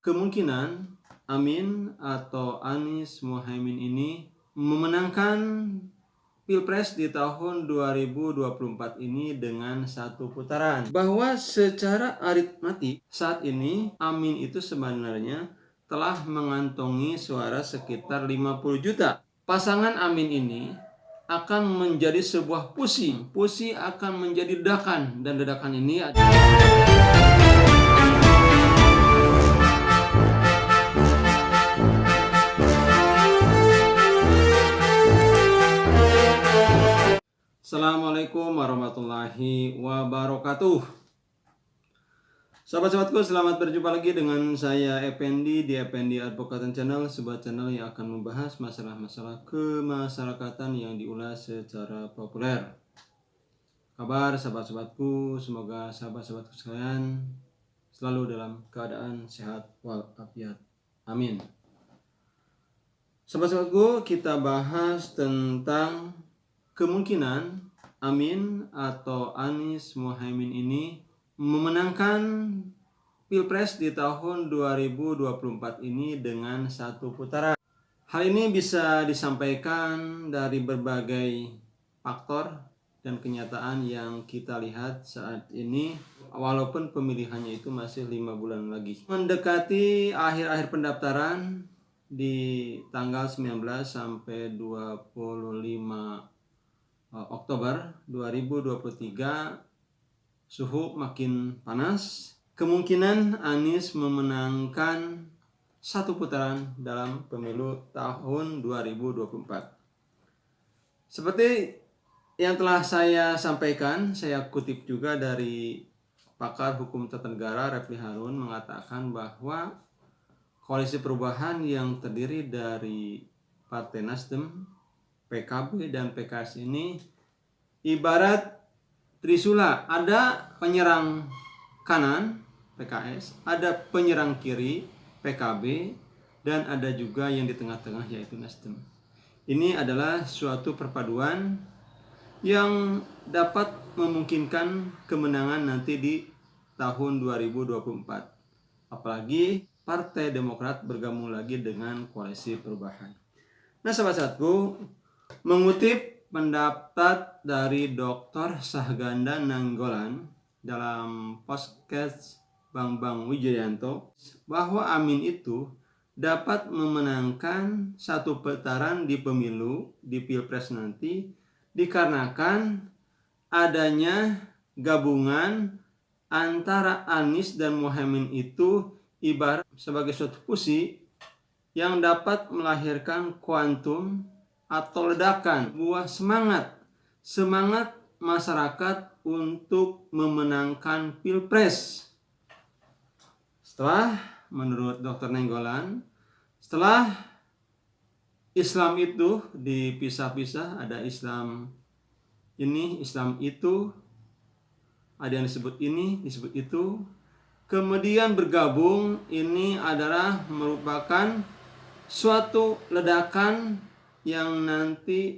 Kemungkinan Amin atau Anies Mohaimin ini memenangkan Pilpres di tahun 2024 ini dengan satu putaran. Bahwa secara aritmatik saat ini Amin itu sebenarnya telah mengantongi suara sekitar 50 juta. Pasangan Amin ini akan menjadi sebuah pusi. Pusi akan menjadi ledakan, dan ledakan ini Assalamualaikum warahmatullahi wabarakatuh. Sahabat-sahabatku, selamat berjumpa lagi dengan saya Effendi di Effendi Advocaten Channel, sebuah channel yang akan membahas masalah-masalah kemasyarakatan yang diulas secara populer. Kabar sahabat-sahabatku, semoga sahabat-sahabatku sekalian selalu dalam keadaan sehat walafiat. Amin. Sahabat-sahabatku, kita bahas tentang kemungkinan Amin atau Anies Mohaimin ini memenangkan Pilpres di tahun 2024 ini dengan satu putaran. Hal ini bisa disampaikan dari berbagai faktor dan kenyataan yang kita lihat saat ini, walaupun pemilihannya itu masih 5 bulan lagi. Mendekati akhir-akhir pendaftaran di tanggal 19 sampai 25 Oktober 2023, suhu makin panas. Kemungkinan Anies memenangkan satu putaran dalam pemilu tahun 2024. Seperti yang telah saya sampaikan, saya kutip juga dari pakar hukum tata negara Refli Harun mengatakan bahwa koalisi perubahan yang terdiri dari Partai Nasdem, PKB, dan PKS ini ibarat trisula. Ada penyerang kanan PKS, ada penyerang kiri PKB, dan ada juga yang di tengah-tengah yaitu Nasdem. Ini adalah suatu perpaduan yang dapat memungkinkan kemenangan nanti di tahun 2024. Apalagi Partai Demokrat bergabung lagi dengan koalisi perubahan. Nah, sahabat-sahabatku, mengutip pendapat dari Dr. Sahganda Nainggolan dalam podcast Bambang Wijoyanto, bahwa Amin itu dapat memenangkan satu putaran di pemilu di Pilpres nanti dikarenakan adanya gabungan antara Anies dan Mohaimin itu ibarat sebagai suatu fusi yang dapat melahirkan kuantum atau ledakan, buah semangat masyarakat untuk memenangkan Pilpres. Setelah, menurut Dr. Nainggolan, setelah Islam itu dipisah-pisah, ada Islam ini, Islam itu, ada yang disebut ini, disebut itu, kemudian bergabung, ini adalah merupakan suatu ledakan yang nanti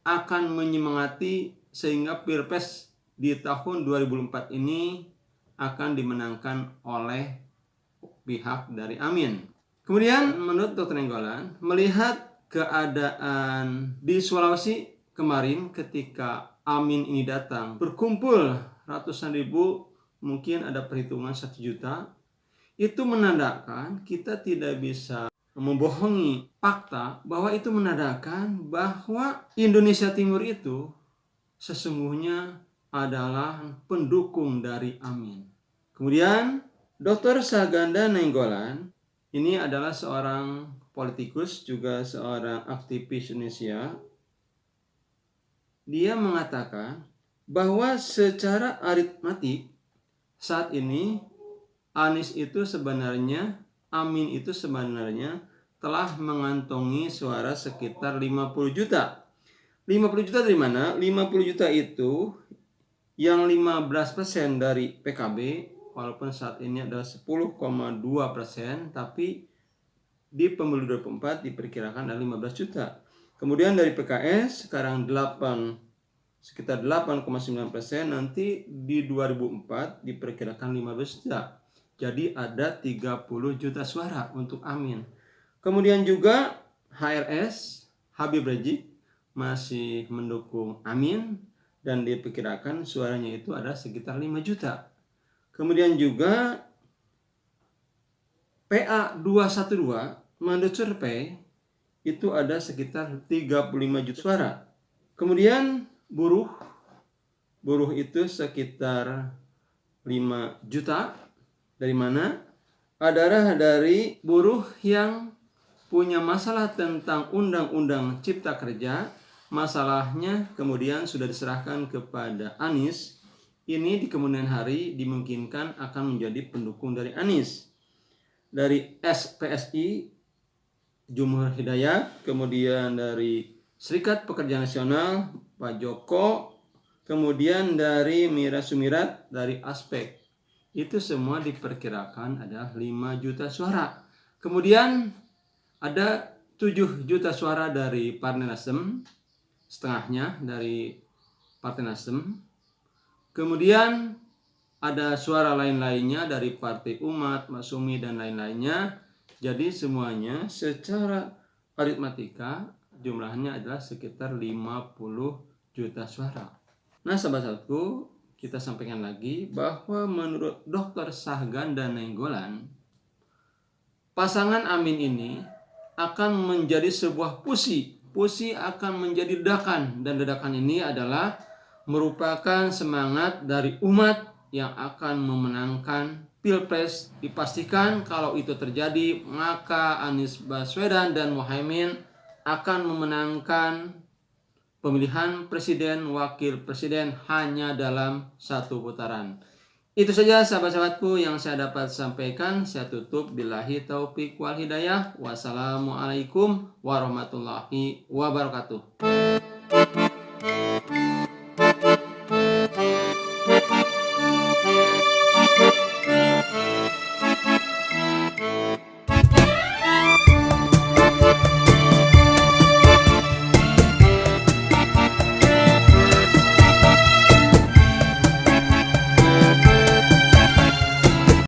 akan menyemangati sehingga Pilpres di tahun 2024 ini akan dimenangkan oleh pihak dari Amin. Kemudian menurut Dr. Nainggolan, melihat keadaan di Sulawesi kemarin ketika Amin ini datang, berkumpul ratusan ribu, mungkin ada perhitungan 1 juta, itu menandakan kita tidak bisa membohongi fakta bahwa itu menandakan bahwa Indonesia Timur itu sesungguhnya adalah pendukung dari Amin. Kemudian Dr. Sahganda Nainggolan ini adalah seorang politikus, juga seorang aktivis Indonesia. Dia mengatakan bahwa secara aritmatik saat ini Anies itu sebenarnya, Amin itu sebenarnya telah mengantongi suara sekitar 50 juta. 50 juta dari mana? 50 juta itu yang 15% dari PKB, walaupun saat ini adalah 10,2%, tapi di pemilu 2024 diperkirakan ada 15 juta. Kemudian dari PKS sekarang sekitar 8,9%, nanti di 2004 diperkirakan 15 juta. Jadi ada 30 juta suara untuk Amin. Kemudian juga HRS, Habib Rizik masih mendukung Amin dan diperkirakan suaranya itu ada sekitar 5 juta. Kemudian juga PA212 menurut survei itu ada sekitar 35 juta suara. Kemudian buruh itu sekitar 5 juta. Dari mana? Adalah dari buruh yang punya masalah tentang Undang-Undang Cipta Kerja. Masalahnya kemudian sudah diserahkan kepada Anies. Ini di kemudian hari dimungkinkan akan menjadi pendukung dari Anies. Dari SPSI, Jumhur Hidayat, kemudian dari Serikat Pekerja Nasional, Pak Joko, kemudian dari Mira Sumirat, dari Aspek. Itu semua diperkirakan ada 5 juta suara. Kemudian ada 7 juta suara dari Partai Nasdem, setengahnya dari Partai Nasdem. Kemudian ada suara lain-lainnya dari Partai Umat, Masyumi, dan lain-lainnya. Jadi semuanya secara aritmatika jumlahnya adalah sekitar 50 juta suara. Nah, sahabat-sahabatku, kita sampaikan lagi bahwa menurut Dr. Sahgan dan Nainggolan, pasangan Amin ini akan menjadi sebuah pusi. Pusi akan menjadi ledakan, dan ledakan ini adalah merupakan semangat dari umat yang akan memenangkan Pilpres. Dipastikan kalau itu terjadi, maka Anies Baswedan dan Muhaimin akan memenangkan pemilihan presiden, wakil presiden hanya dalam satu putaran. Itu saja sahabat-sahabatku yang saya dapat sampaikan. Saya tutup billahi taufik wal hidayah. Wassalamualaikum warahmatullahi wabarakatuh.